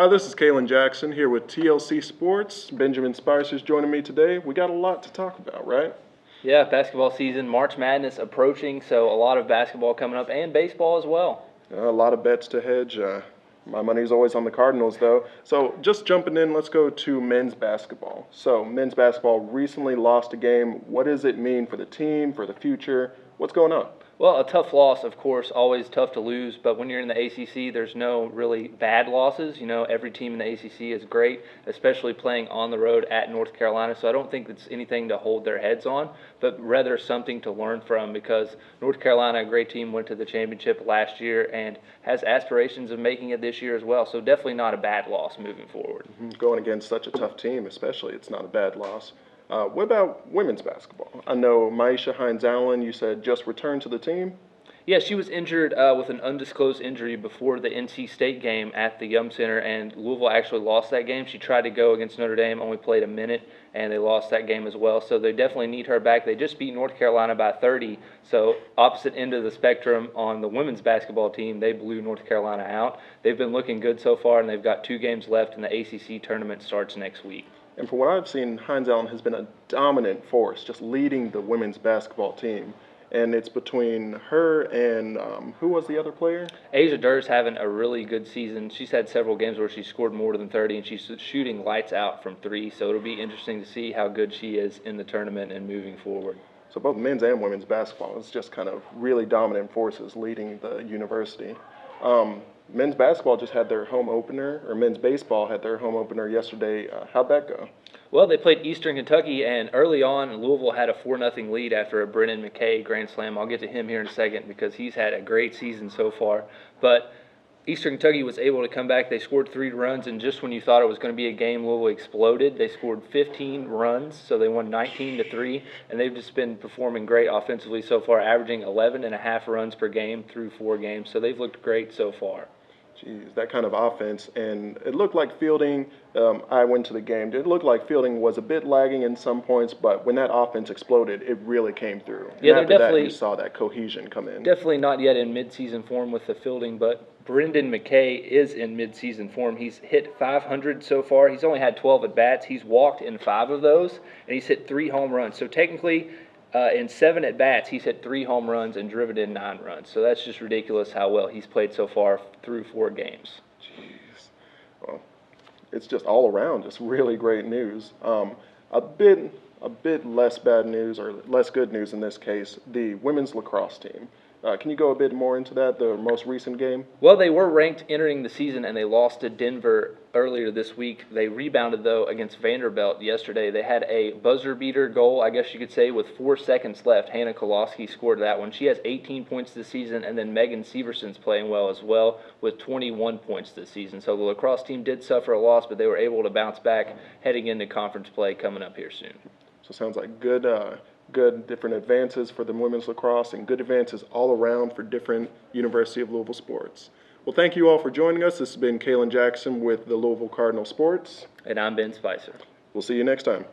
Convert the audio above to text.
Hi, this is Kyeland Jackson here with TLC Sports. Benjamin Spicer's joining me today. We got a lot to talk about, right? Yeah, basketball season, March Madness approaching, so a lot of basketball coming up and baseball as well. A lot of bets to hedge. My money's always on the Cardinals, though. So just jumping in, let's go to men's basketball. So men's basketball recently lost a game. What does it mean for the team, for the future? What's going on? Well, a tough loss, of course, always tough to lose, but when you're in the ACC, there's no really bad losses. You know, every team in the ACC is great, especially playing on the road at North Carolina, so I don't think it's anything to hold their heads on, but rather something to learn from because North Carolina, a great team, went to the championship last year and has aspirations of making it this year as well, so definitely not a bad loss moving forward. Going against such a tough team, especially, it's not a bad loss. What about women's basketball? I know Maisha Hines-Allen, you said, just returned to the team. Yeah, she was injured with an undisclosed injury before the NC State game at the Yum Center, and Louisville actually lost that game. She tried to go against Notre Dame, only played a minute, and they lost that game as well. So they definitely need her back. They just beat North Carolina by 30, so opposite end of the spectrum on the women's basketball team, they blew North Carolina out. They've been looking good so far, and they've got 2 games left, and the ACC tournament starts next week. And from what I've seen, Hines-Allen has been a dominant force, just leading the women's basketball team. And it's between her and who was the other player? Asia Durr's having a really good season. She's had several games where she scored more than 30, and she's shooting lights out from 3. So it'll be interesting to see how good she is in the tournament and moving forward. So both men's and women's basketball is just kind of really dominant forces leading the university. Men's basketball just had their home opener, or men's baseball had their home opener yesterday. How'd that go? Well, they played Eastern Kentucky, and early on, Louisville had a 4-0 lead after a Brennan McKay grand slam. I'll get to him here in a second because he's had a great season so far. But Eastern Kentucky was able to come back. They scored 3 runs, and just when you thought it was going to be a game, Louisville exploded. They scored 15 runs, so they won 19-3, and they've just been performing great offensively so far, averaging 11.5 runs per game through 4 games. So they've looked great so far. Jeez, that kind of offense, and it looked like Fielding, I went to the game, it looked like Fielding was a bit lagging in some points, but when that offense exploded, it really came through. Yeah, and after that, you saw that cohesion come in. Definitely not yet in midseason form with the Fielding, but Brendan McKay is in midseason form. He's hit 500 so far. He's only had 12 at-bats. He's walked in 5 of those, and he's hit 3 home runs. So technically, in 7 at-bats, he's hit 3 home runs and driven in 9 runs. So that's just ridiculous how well he's played so far through 4 games. Jeez. Well, it's just all around just really great news. A bit less bad news, or less good news in this case, the women's lacrosse team. Can you go a bit more into that, the most recent game? Well, they were ranked entering the season, and they lost to Denver earlier this week. They rebounded, though, against Vanderbilt yesterday. They had a buzzer-beater goal, I guess you could say, with 4 seconds left. Hannah Koloski scored that one. She has 18 points this season, and then Megan Severson's playing well as well with 21 points this season. So the lacrosse team did suffer a loss, but they were able to bounce back heading into conference play coming up here soon. So it sounds like good different advances for the women's lacrosse and good advances all around for different University of Louisville sports. Well, thank you all for joining us. This has been Kyeland Jackson with the Louisville Cardinal Sports. And I'm Ben Spicer. We'll see you next time.